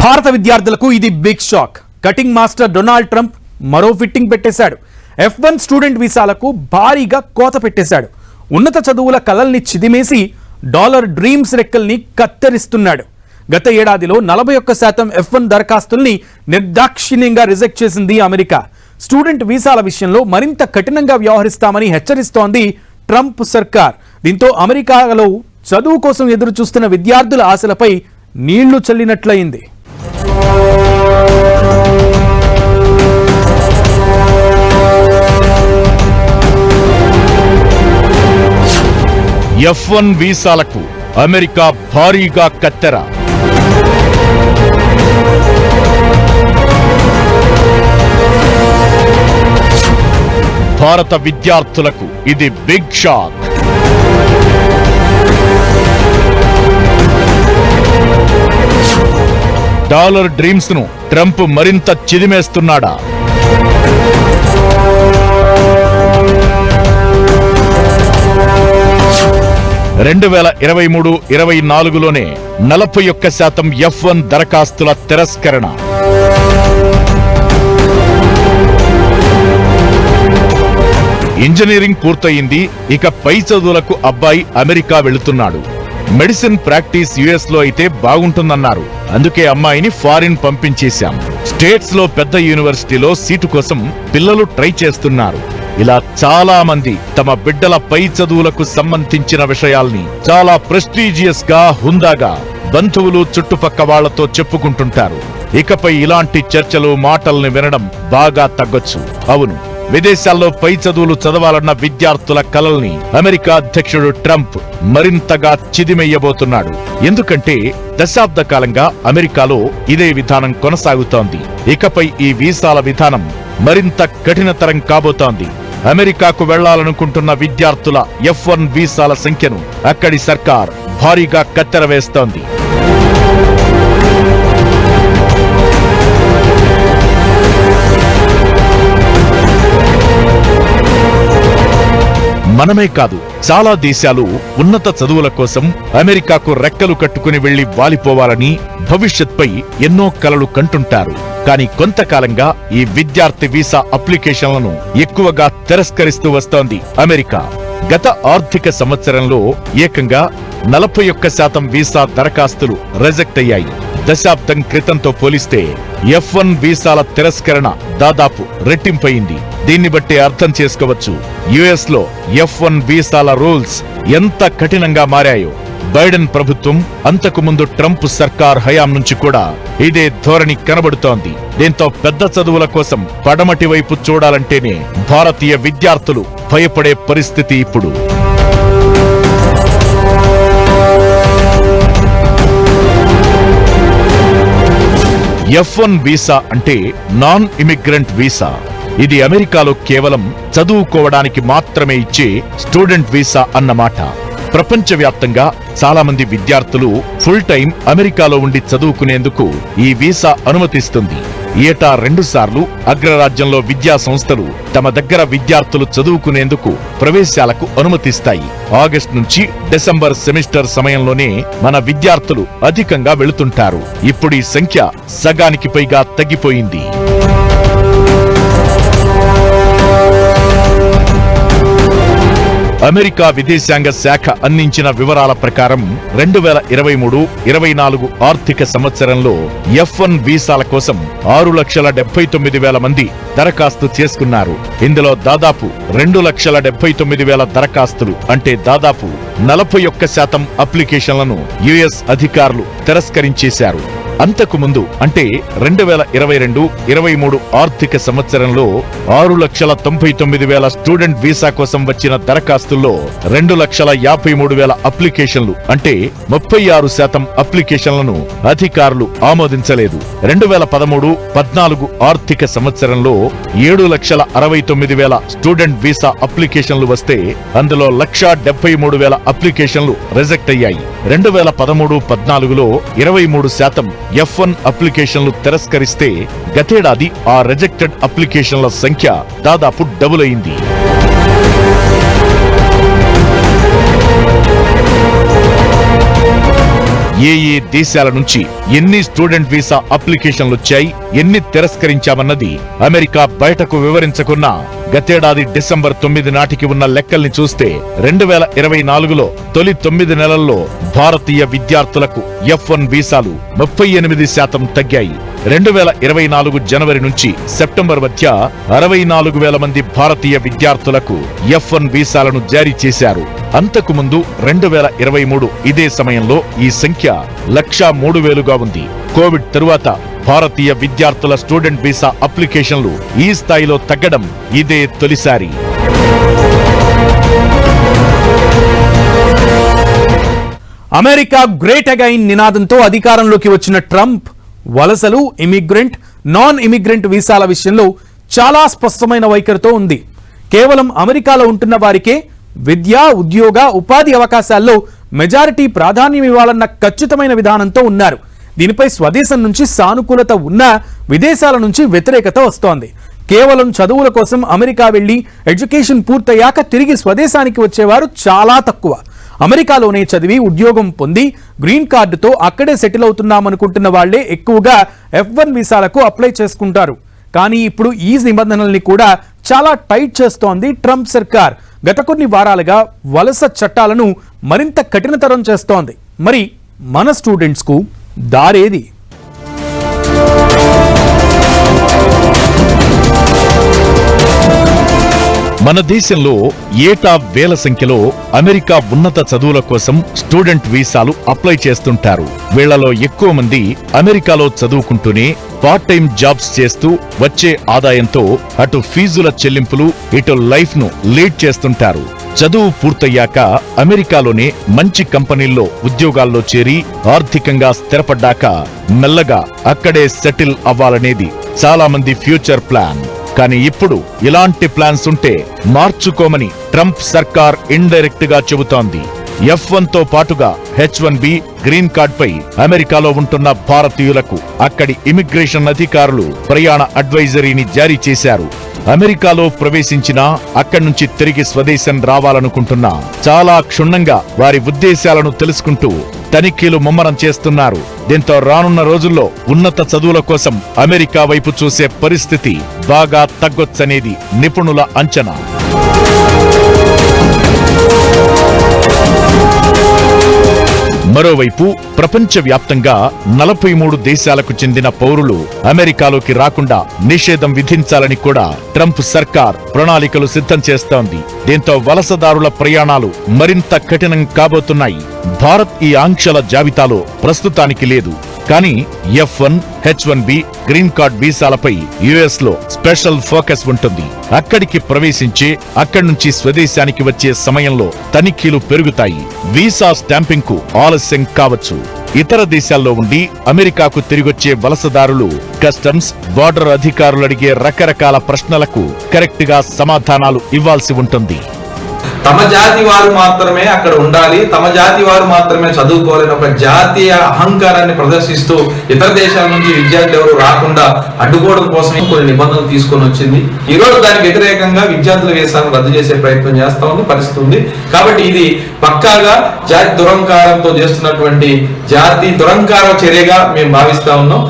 భారత విద్యార్థులకు ఇది big shock. Cutting master Donald Trump మరో ఫిట్టింగ్ పెట్టేశాడు. F1 స్టూడెంట్ వీసాలకు భారీగా కోత పెట్టేశాడు. ఉన్నత చదువుల కలల్ని చిదిమేసి డాలర్ డ్రీమ్స్ రెక్కల్ని కత్తెరిస్తున్నాడు. గత ఏడాదిలో 41% F1 దరఖాస్తుల్ని నిర్దాక్షిణ్యంగా రిజెక్ట్ చేసింది అమెరికా. స్టూడెంట్ వీసాల విషయంలో మరింత కఠినంగా వ్యవహరిస్తామని హెచ్చరిస్తోంది ట్రంప్ సర్కార్. దీంతో అమెరికాలో చదువు కోసం ఎదురు చూస్తున్న విద్యార్థుల ఆశలపై నీళ్లు చల్లినట్లయింది. F1 వీసాలకు అమెరికా భారీగా కత్తెర. భారత విద్యార్థులకు ఇది బిగ్ షాక్. డాలర్ డ్రీమ్స్ ను ట్రంప్ మరింత చిదిమేస్తున్నాడా? రెండు 2023-24లోనే 41% F1 దరఖాస్తుల తిరస్కరణ. ఇంజనీరింగ్ పూర్తయింది, ఇక పై చదువులకు అబ్బాయి అమెరికా వెళుతున్నాడు. మెడిసిన్ ప్రాక్టీస్ US లో అయితే బాగుంటుందన్నారు. అందుకే అమ్మాయిని ఫారిన్ పంపించేశాం. స్టేట్స్ లో పెద్ద యూనివర్సిటీలో సీటు కోసం పిల్లలు ట్రై చేస్తున్నారు. ఇలా చాలా మంది తమ బిడ్డల పై చదువులకు సంబంధించిన విషయాల్ని చాలా ప్రెస్టీజియస్ గా, హుందాగా బంధువులు, చుట్టుపక్క వాళ్లతో చెప్పుకుంటుంటారు. ఇకపై ఇలాంటి చర్చలు, మాటల్ని వినడం బాగా తగ్గొచ్చు. అవును, విదేశాల్లో పై చదువులు చదవాలన్న విద్యార్థుల కలల్ని అమెరికా అధ్యక్షుడు ట్రంప్ మరింతగా చిదిమెయ్యబోతున్నాడు. ఎందుకంటే దశాబ్ద కాలంగా అమెరికాలో ఇదే విధానం కొనసాగుతోంది. ఇకపై ఈ వీసాల విధానం మరింత కఠినతరం కాబోతోంది. అమెరికాకు వెళ్లాలనుకుంటున్న విద్యార్థుల F1 వీసాల సంఖ్యను అక్కడి సర్కార్ భారీగా కత్తెర వేస్తోంది. మనమే కాదు, చాలా దేశాలు ఉన్నత చదువుల కోసం అమెరికాకు రెక్కలు కట్టుకుని వెళ్లి వాలిపోవాలని భవిష్యత్పై ఎన్నో కలలు కంటుంటారు. కానీ కొంతకాలంగా ఈ విద్యార్థి వీసా అప్లికేషన్లను ఎక్కువగా తిరస్కరిస్తూ వస్తోంది అమెరికా. గత ఆర్థిక సంవత్సరంలో ఏకంగా 41% వీసా దరఖాస్తులు రిజెక్ట్ అయ్యాయి. దశాబ్దం క్రితంతో పోలిస్తే F1 వీసాల తిరస్కరణ దాదాపు రెట్టింపయింది. దీన్ని బట్టి అర్థం చేసుకోవచ్చు US లో F1 వీసాల రూల్స్ ఎంత కఠినంగా మారాయో. బైడెన్ ప్రభుత్వం, అంతకు ముందు ట్రంప్ సర్కార్ హయాం నుంచి కూడా ఇదే ధోరణి కనబడుతోంది. దీంతో పెద్ద చదువుల కోసం పడమటి వైపు చూడాలంటేనే భారతీయ విద్యార్థులు భయపడే పరిస్థితి ఇప్పుడు. F1 వీసా అంటే నాన్ ఇమిగ్రెంట్ వీసా. ఇది అమెరికాలో కేవలం చదువుకోవడానికి మాత్రమే ఇచ్చే స్టూడెంట్ వీసా అన్నమాట. ప్రపంచవ్యాప్తంగా చాలా మంది విద్యార్థులు ఫుల్ టైం అమెరికాలో ఉండి చదువుకునేందుకు ఈ వీసా అనుమతిస్తుంది. ఏటా 2 సార్లు అగ్రరాజ్యంలో విద్యా సంస్థలు తమ దగ్గర విద్యార్థులు చదువుకునేందుకు ప్రవేశాలకు అనుమతిస్తాయి. ఆగస్టు నుంచి డిసెంబర్ సెమిస్టర్ సమయంలోనే మన విద్యార్థులు అధికంగా వెళుతుంటారు. ఇప్పుడు ఈ సంఖ్య సగానికి పైగా తగ్గిపోయింది. అమెరికా విదేశాంగ శాఖ అందించిన వివరాల ప్రకారం 2023-24 ఆర్థిక సంవత్సరంలో F1 వీసాల కోసం 6,79,000 మంది దరఖాస్తు చేసుకున్నారు. ఇందులో దాదాపు 2,79,000 దరఖాస్తులు, అంటే దాదాపు 41% అప్లికేషన్లను US అధికారులు తిరస్కరించేశారు. అంతకు ముందు అంటే 2022-23 ఆర్థిక సంవత్సరంలో 6,99,000 స్టూడెంట్ వీసా కోసం వచ్చిన దరఖాస్తుల్లో 2,53,000 అప్లికేషన్లు, అంటే 36% అప్లికేషన్లను అధికారులు ఆమోదించలేదు. 2013-14 ఆర్థిక సంవత్సరంలో 7,69,000 స్టూడెంట్ వీసా అప్లికేషన్లు వస్తే అందులో 1,73,000 అప్లికేషన్లు రిజెక్ట్ అయ్యాయి. 2013-14లో 23% F1 అప్లికేషన్లు తిరస్కరిస్తే గతేడాది ఆ రిజెక్టెడ్ అప్లికేషన్ల సంఖ్య దాదాపు డబుల్ అయింది. ఏ దేశాల నుంచి ఎన్ని స్టూడెంట్ వీసా అప్లికేషన్లు వచ్చాయి, ఎన్ని తిరస్కరించామన్నది అమెరికా బయటకు వివరించకున్నా గతేడాది డిసెంబర్ 9 నాటికి ఉన్న లెక్కల్ని చూస్తే 2024లో తొలి 9 నెలల్లో భారతీయ విద్యార్థులకు F1 వీసాలు 38% తగ్గాయి. 2024 జనవరి నుంచి సెప్టెంబర్ మధ్య 64,000 మంది భారతీయ విద్యార్థులకు F1 వీసాలను జారీ చేశారు. అంతకు ముందు 2023 ఇదే సమయంలో ఈ సంఖ్య 103,000గా ఉంది. కోవిడ్ తరువాత భారతీయ విద్యార్థుల స్టూడెంట్ వీసా అప్లికేషన్లు ఈ స్థాయిలో తగ్గడం ఇదే తొలిసారి. అమెరికా గ్రేట్ అగైన్ నినాదంతో అధికారంలోకి వచ్చిన ట్రంప్ వలసలు, ఇమిగ్రెంట్, నాన్ ఇమిగ్రెంట్ వీసాల విషయంలో చాలా స్పష్టమైన వైఖరితో ఉంది. కేవలం అమెరికాలో ఉంటున్న వారికే విద్య, ఉద్యోగ, ఉపాధి అవకాశాల్లో మెజారిటీ ప్రాధాన్యం ఇవ్వాలన్న ఖచ్చితమైన విధానంతో ఉన్నారు. దీనిపై స్వదేశం నుంచి సానుకూలత ఉన్నా విదేశాల నుంచి వ్యతిరేకత వస్తోంది. కేవలం చదువుల కోసం అమెరికా వెళ్లి ఎడ్యుకేషన్ పూర్తయ్యాక తిరిగి స్వదేశానికి వచ్చేవారు చాలా తక్కువ. అమెరికాలోనే చదివి ఉద్యోగం పొంది గ్రీన్ కార్డుతో అక్కడే సెటిల్ అవుతున్నామనుకుంటున్న వాళ్లే ఎక్కువగా F1 వీసాలకు అప్లై చేసుకుంటారు. కానీ ఇప్పుడు ఈ నిబంధనల్ని కూడా చాలా టైట్ చేస్తోంది ట్రంప్ సర్కార్. గత కొన్ని వారాలుగా వలస చట్టాలను మరింత కఠినతరం చేస్తోంది. మరి మన స్టూడెంట్స్కు దారేది? మన దేశంలో ఏటా వేల సంఖ్యలో అమెరికా ఉన్నత చదువుల కోసం స్టూడెంట్ వీసాలు అప్లై చేస్తుంటారు. వీళ్లలో ఎక్కువ మంది అమెరికాలో చదువుకుంటూనే పార్ట్ టైం జాబ్స్ చేస్తూ వచ్చే ఆదాయంతో అటు ఫీజుల చెల్లింపులు, ఇటు లైఫ్ ను లీడ్ చేస్తుంటారు. చదువు పూర్తయ్యాక అమెరికాలోనే మంచి కంపెనీల్లో ఉద్యోగాల్లో చేరి ఆర్థికంగా స్థిరపడ్డాక మెల్లగా అక్కడే సెటిల్ అవ్వాలనేది చాలా మంది ఫ్యూచర్ ప్లాన్. కానీ ఇప్పుడు ఇలాంటి ప్లాన్స్ ఉంటే మార్చుకోమని ట్రంప్ సర్కార్ ఇండైరెక్ట్ గా చెబుతోంది. F1తో పాటుగా H1B గ్రీన్ కార్డ్ పై అమెరికాలో ఉంటున్న భారతీయులకు అక్కడి ఇమిగ్రేషన్ అధికారులు ప్రయాణ అడ్వైజరీని జారీ చేశారు. అమెరికాలో ప్రవేశించినా అక్కడి నుంచి తిరిగి స్వదేశం రావాలనుకుంటున్నా చాలా క్షుణ్ణంగా వారి ఉద్దేశాలను తెలుసుకుంటూ తనిఖీలు ముమ్మరం చేస్తున్నారు. దీంతో రానున్న రోజుల్లో ఉన్నత చదువుల కోసం అమెరికా వైపు చూసే పరిస్థితి బాగా తగ్గొచ్చనేది నిపుణుల అంచనా. మరోవైపు ప్రపంచవ్యాప్తంగా 43 దేశాలకు చెందిన పౌరులు అమెరికాలోకి రాకుండా నిషేధం విధించాలని కూడా ట్రంప్ సర్కార్ ప్రణాళికలు సిద్ధం చేస్తోంది. దీంతో వలసదారుల ప్రయాణాలు మరింత కఠినం కాబోతున్నాయి. భారత్ ఈ ఆంక్షల జాబితాలో ప్రస్తుతానికి లేదు. కానీ F1, H1B గ్రీన్ కార్డ్ వీసాలపై యుఎస్ లో స్పెషల్ ఫోకస్ ఉంటుంది. అక్కడికి ప్రవేశించే, అక్కడి నుంచి స్వదేశానికి వచ్చే సమయంలో తనిఖీలు పెరుగుతాయి. వీసా స్టాంపింగ్ కు ఆలస్యం కావచ్చు. ఇతర దేశాల్లో ఉండి అమెరికాకు తిరిగొచ్చే వలసదారులు కస్టమ్స్, బార్డర్ అధికారులు అడిగే రకరకాల ప్రశ్నలకు కరెక్ట్ గా సమాధానాలు ఇవ్వాల్సి ఉంటుంది. తమ జాతి వారు మాత్రమే అక్కడ ఉండాలి, తమ జాతి వారు మాత్రమే చదువుకోవాలని ఒక జాతీయ అహంకారాన్ని ప్రదర్శిస్తూ ఇతర దేశాల నుంచి విద్యార్థులు ఎవరు రాకుండా అడ్డుకోవడం కోసం కొన్ని నిబంధనలు తీసుకొని వచ్చింది. ఈ రోజు దానికి వ్యతిరేకంగా విద్యార్థుల వీసాలను రద్దు చేసే ప్రయత్నం చేస్తా ఉంది, పరిస్థితి ఉంది. కాబట్టి ఇది పక్కాగా జాతి దురంకారంతో చేస్తున్నటువంటి జాతి దురంకార చర్యగా మేము భావిస్తా ఉన్నాం.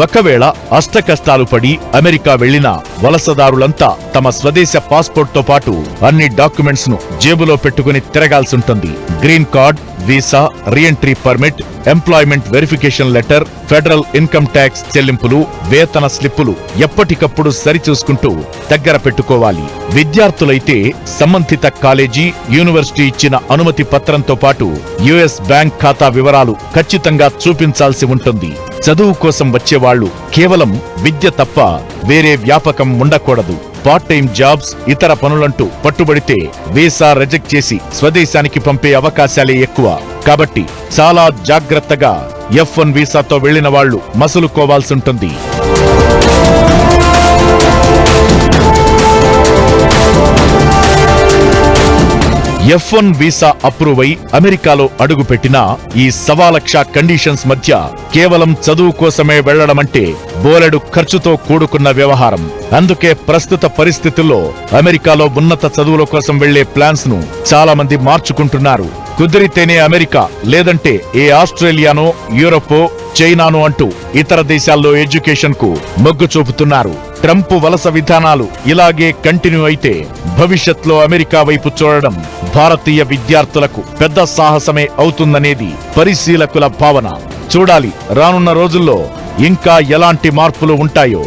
ఒకవేళ అష్టకష్టాలు పడి అమెరికా వెళ్లిన వలసదారులంతా తమ స్వదేశ పాస్పోర్ట్ తో పాటు అన్ని డాక్యుమెంట్స్ ను జేబులో పెట్టుకుని తిరగాల్సుంటుంది. Green card, visa, reentry permit, employment verification letter, federal income tax చెల్లింపులు, వేతన స్లిప్పులు ఎప్పటికప్పుడు సరిచూసుకుంటూ దగ్గర పెట్టుకోవాలి. విద్యార్థులైతే సంబంధిత కాలేజీ, యూనివర్సిటీ ఇచ్చిన అనుమతి పత్రంతో పాటు యుఎస్ బ్యాంక్ ఖాతా వివరాలు ఖచ్చితంగా చూపించాల్సి ఉంటుంది. చదువు కోసం వచ్చేవాళ్లు కేవలం విద్య తప్ప వేరే వ్యాపకం ఉండకూడదు. పార్ట్ టైం జాబ్స్, ఇతర పనులంటూ పట్టుబడితే వీసా రిజెక్ట్ చేసి స్వదేశానికి పంపే అవకాశాలే ఎక్కువ. కాబట్టి చాలా జాగ్రత్తగా F1 వీసాతో వెళ్లిన వాళ్లు మసులుకోవాల్సుంటుంది. F1 వీసా అప్రూవ్ అయి అమెరికాలో అడుగుపెట్టినా ఈ 1,00,000 కండిషన్స్ మధ్య కేవలం చదువు కోసమే వెళ్లడమంటే బోలెడు ఖర్చుతో కూడుకున్న వ్యవహారం. అందుకే ప్రస్తుత పరిస్థితుల్లో అమెరికాలో ఉన్నత చదువుల కోసం వెళ్లే ప్లాన్స్ ను చాలా మంది మార్చుకుంటున్నారు. కుదిరితేనే అమెరికా, లేదంటే ఏ ఆస్ట్రేలియానో, యూరపో, చైనానో అంటూ ఇతర దేశాల్లో ఎడ్యుకేషన్ కు మొగ్గు చూపుతున్నారు. ట్రంప్ వలస విధానాలు ఇలాగే కంటిన్యూ అయితే భవిష్యత్లో అమెరికా వైపు చూడడం భారతీయ విద్యార్థులకు పెద్ద సాహసమే అవుతుందనేది పరిశీలకుల భావన. చూడాలి రానున్న రోజుల్లో ఇంకా ఎలాంటి మార్పులు ఉంటాయో.